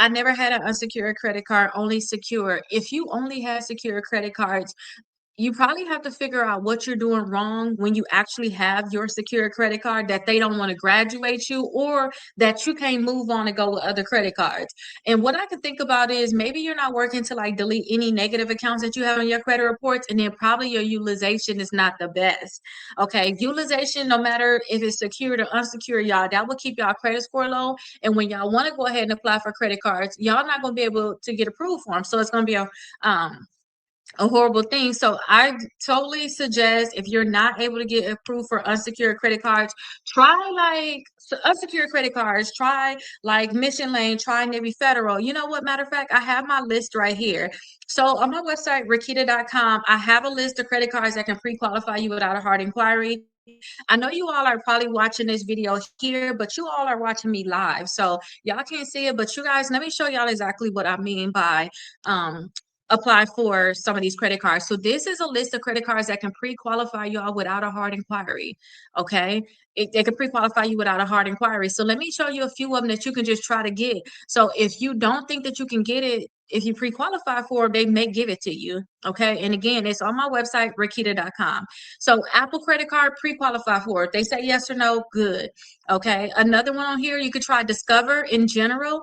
I never had an unsecured credit card, only secure. If you only had secure credit cards, you probably have to figure out what you're doing wrong when you actually have your secure credit card, that they don't want to graduate you, or that you can't move on and go with other credit cards. And what I can think about is maybe you're not working to like delete any negative accounts that you have on your credit reports, and then probably your utilization is not the best. Okay, utilization, no matter if it's secured or unsecured, y'all, that will keep y'all credit score low. And when y'all want to go ahead and apply for credit cards, y'all not going to be able to get approved for them. So it's going to be um a horrible thing. So I totally suggest, if you're not able to get approved for unsecured credit cards, try like unsecured credit cards, try like Mission Lane, try Navy Federal. You know what? Matter of fact, I have my list right here. So on my website, Rickita.com, I have a list of credit cards that can pre-qualify you without a hard inquiry. I know you all are probably watching this video here, but you all are watching me live. So y'all can't see it, but you guys, let me show y'all exactly what I mean by apply for some of these credit cards. So this is a list of credit cards that can pre-qualify y'all without a hard inquiry. Okay. It can pre-qualify you without a hard inquiry. So let me show you a few of them that you can just try to get. So if you don't think that you can get it, if you pre-qualify for it, they may give it to you. Okay. And again, it's on my website, Rickita.com. So Apple credit card, pre-qualify for it. They say yes or no, good. Okay. Another one on here, you could try Discover in general.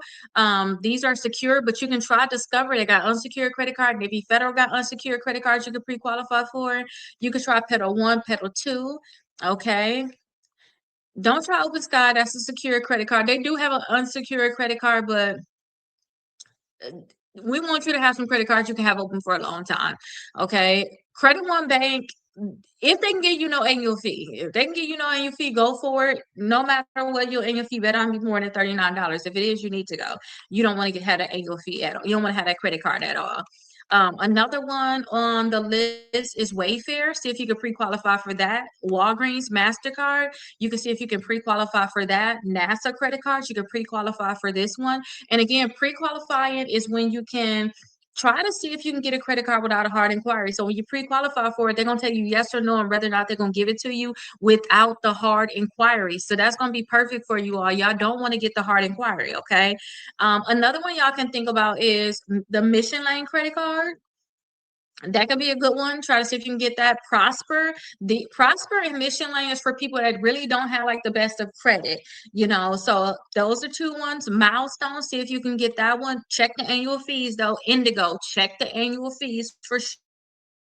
These are secure, but you can try Discover. They got unsecured credit card. Maybe Federal got unsecured credit cards you could pre-qualify for. You could try Pedal One, Pedal Two. Okay. Don't try Open Sky. That's a secure credit card. They do have an unsecured credit card, but we want you to have some credit cards you can have open for a long time. Okay. Credit One Bank, if they can give you no annual fee, if they can give you no annual fee, go for it. No matter what your annual fee, better not be more than $39. If it is, you need to go. You don't want to have an annual fee at all. You don't want to have that credit card at all. Another one on the list is Wayfair. See if you can pre-qualify for that. Walgreens, MasterCard. You can see if you can pre-qualify for that. NASA credit cards, you can pre-qualify for this one. And again, pre-qualifying is when you can try to see if you can get a credit card without a hard inquiry. So when you pre-qualify for it, they're going to tell you yes or no and whether or not they're going to give it to you without the hard inquiry. So that's going to be perfect for you all. Y'all don't want to get the hard inquiry, okay? Another one y'all can think about is the Mission Lane credit card. That could be a good one. Try to see if you can get that. The Prosper and Mission Lane is for people that really don't have like the best of credit, you know. So those are two ones. Milestone, see if you can get that one. Check the annual fees though. Indigo, check the annual fees for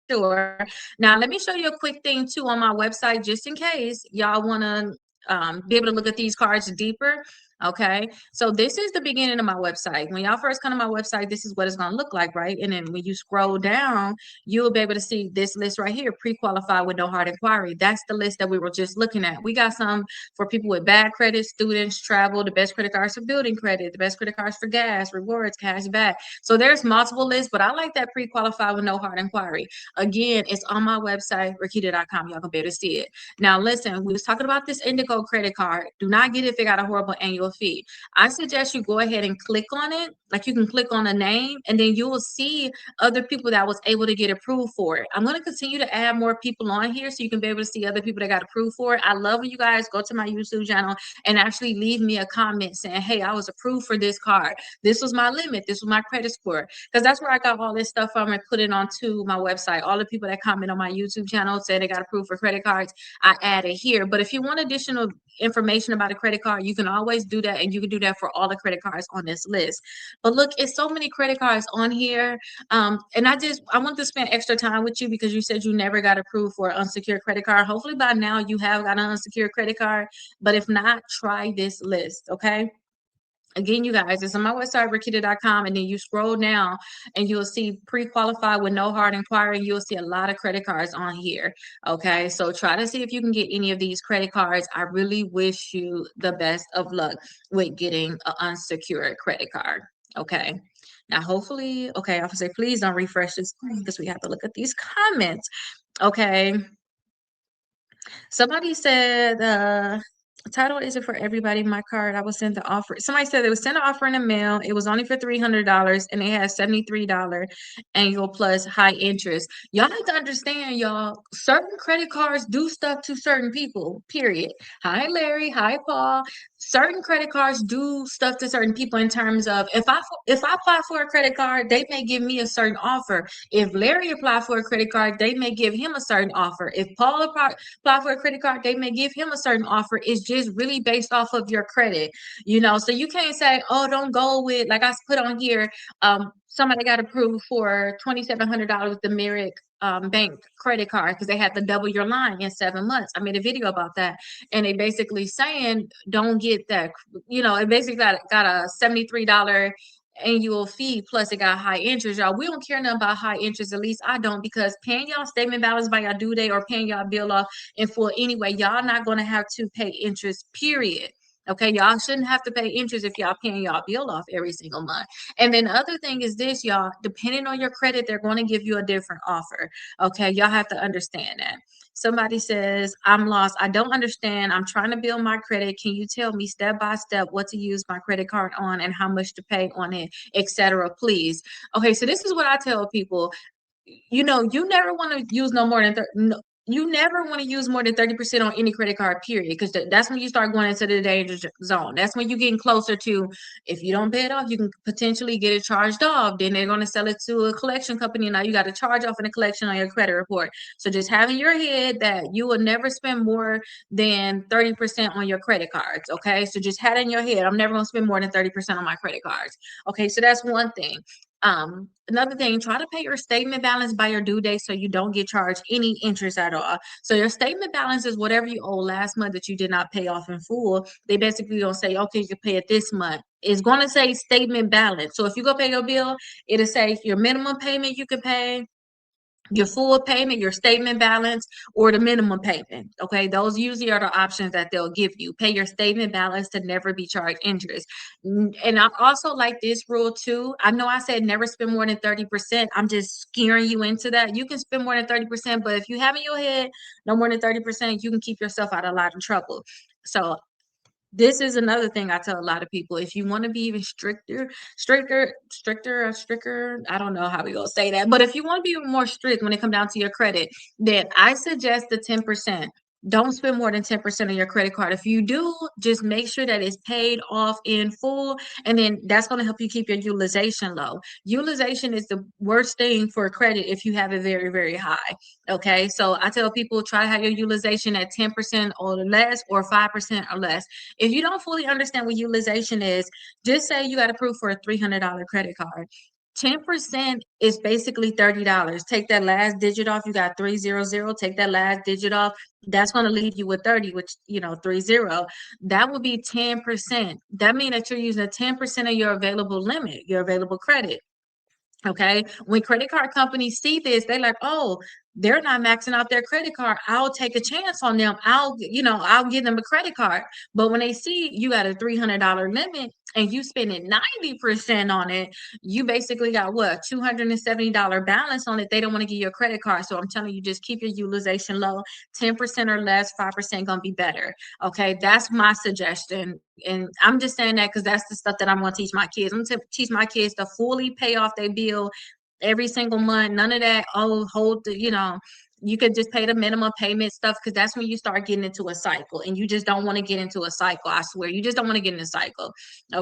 sure. Now let me show you a quick thing too on my website, just in case y'all want to be able to look at these cards deeper. Okay, so this is the beginning of my website. When y'all first come to my website, this is what it's going to look like, right? And then when you scroll down, you'll be able to see this list right here, pre-qualified with no hard inquiry. That's the list that we were just looking at. We got some for people with bad credit, students, travel, the best credit cards for building credit, the best credit cards for gas, rewards, cash back. So there's multiple lists, but I like that pre-qualified with no hard inquiry. Again, it's on my website, Rickita.com. Y'all can be able to see it. Now, listen, we was talking about this Indigo credit card. Do not get it if it got a horrible annual fee. I suggest you go ahead and click on it. Like you can click on a name and then you will see other people that was able to get approved for it. I'm going to continue to add more people on here so you can be able to see other people that got approved for it. I love when you guys go to my YouTube channel and actually leave me a comment saying, hey, I was approved for this card. This was my limit. This was my credit score. Because that's where I got all this stuff from and put it onto my website. All the people that comment on my YouTube channel say they got approved for credit cards, I add it here. But if you want additional information about a credit card, you can always do that, and you can do that for all the credit cards on this list. But look, it's so many credit cards on here, and I want to spend extra time with you because you said you never got approved for an unsecured credit card. Hopefully by now you have got an unsecured credit card, but if not, try this list. Okay, again, you guys, it's on my website, Rickita.com, and then you scroll down and you'll see pre-qualified with no hard inquiry. You'll see a lot of credit cards on here. Okay, so try to see if you can get any of these credit cards. I really wish you the best of luck with getting an unsecured credit card. Okay, now hopefully, okay, I have to say, please don't refresh this screen because we have to look at these comments. Okay, somebody said, title isn't for everybody. My card, I was sent the offer. Somebody said they was sent an offer in the mail. It was only for $300 and it had $73 annual plus high interest. Y'all have to understand, y'all, certain credit cards do stuff to certain people, period. Hi, Larry. Hi, Paul. certain credit cards do stuff to certain people in terms of if I apply for a credit card, they may give me a certain offer. If Larry apply for a credit card, they may give him a certain offer. If Paul apply for a credit card, they may give him a certain offer. It's just really based off of your credit, so you can't say, oh, don't go with, like I put on here, somebody got approved for $2,700 with the Merrick bank credit card because they had to double your line in 7 months. I made a video about that, and they basically saying don't get that. It basically got a $73 annual fee, plus it got high interest. Y'all, we don't care nothing about high interest. At least I don't, because paying y'all statement balance by your due date or paying y'all bill off in full anyway, y'all not going to have to pay interest, period. Okay, y'all shouldn't have to pay interest if y'all paying y'all bill off every single month. And then the other thing is this, y'all, depending on your credit, they're going to give you a different offer. Okay, y'all have to understand that. Somebody says, I'm lost. I don't understand. I'm trying to build my credit. Can you tell me step by step what to use my credit card on and how much to pay on it, etc., please? Okay, so this is what I tell people. You never want to use no more than you never want to use more than 30% on any credit card, period, because that's when you start going into the danger zone. That's when you're getting closer to, if you don't pay it off, you can potentially get it charged off. Then they're going to sell it to a collection company. Now you got to charge off in a collection on your credit report. So just have in your head that you will never spend more than 30% on your credit cards. Okay, so just have it in your head, I'm never going to spend more than 30% on my credit cards. Okay, so that's one thing. Another thing, try to pay your statement balance by your due date so you don't get charged any interest at all. So your statement balance is whatever you owe last month that you did not pay off in full. They basically don't say, okay, you can pay it this month. It's going to say statement balance. So if you go pay your bill, it'll say your minimum payment you can pay, your full payment, your statement balance, or the minimum payment. Okay, those usually are the options that they'll give you. Pay your statement balance to never be charged interest. And I also like this rule too. I know I said never spend more than 30%. I'm just scaring you into that. You can spend more than 30%, but if you have in your head no more than 30%, you can keep yourself out of a lot of trouble. So this is another thing I tell a lot of people. If you want to be even stricter, I don't know how we gonna say that, but if you want to be even more strict when it comes down to your credit, then I suggest the 10%. Don't spend more than 10% of your credit card. If you do, just make sure that it's paid off in full, and then that's going to help you keep your utilization low. Utilization is the worst thing for credit if you have it very, very high. Okay, so I tell people, try to have your utilization at 10% or less, or 5% or less. If you don't fully understand what utilization is, just say you got approved for a $300 credit card. 10% is basically $30. Take that last digit off. You got 300. Take that last digit off. That's going to leave you with 30, which, 30. That would be 10%. That means that you're using 10% of your available limit, your available credit. Okay. When credit card companies see this, they're like, oh, they're not maxing out their credit card. I'll take a chance on them. I'll give them a credit card. But when they see you got a $300 limit and you spending 90% on it, you basically got what, $270 balance on it. They don't want to give you a credit card. So I'm telling you, just keep your utilization low. 10% or less, 5% gonna be better. Okay. That's my suggestion. And I'm just saying that because that's the stuff that I'm going to teach my kids. I'm going to teach my kids to fully pay off their bill every single month. None of that, oh, hold the, you could just pay the minimum payment stuff, because that's when you start getting into a cycle, and you just don't want to get into a cycle. I swear, you just don't want to get in a cycle. Okay.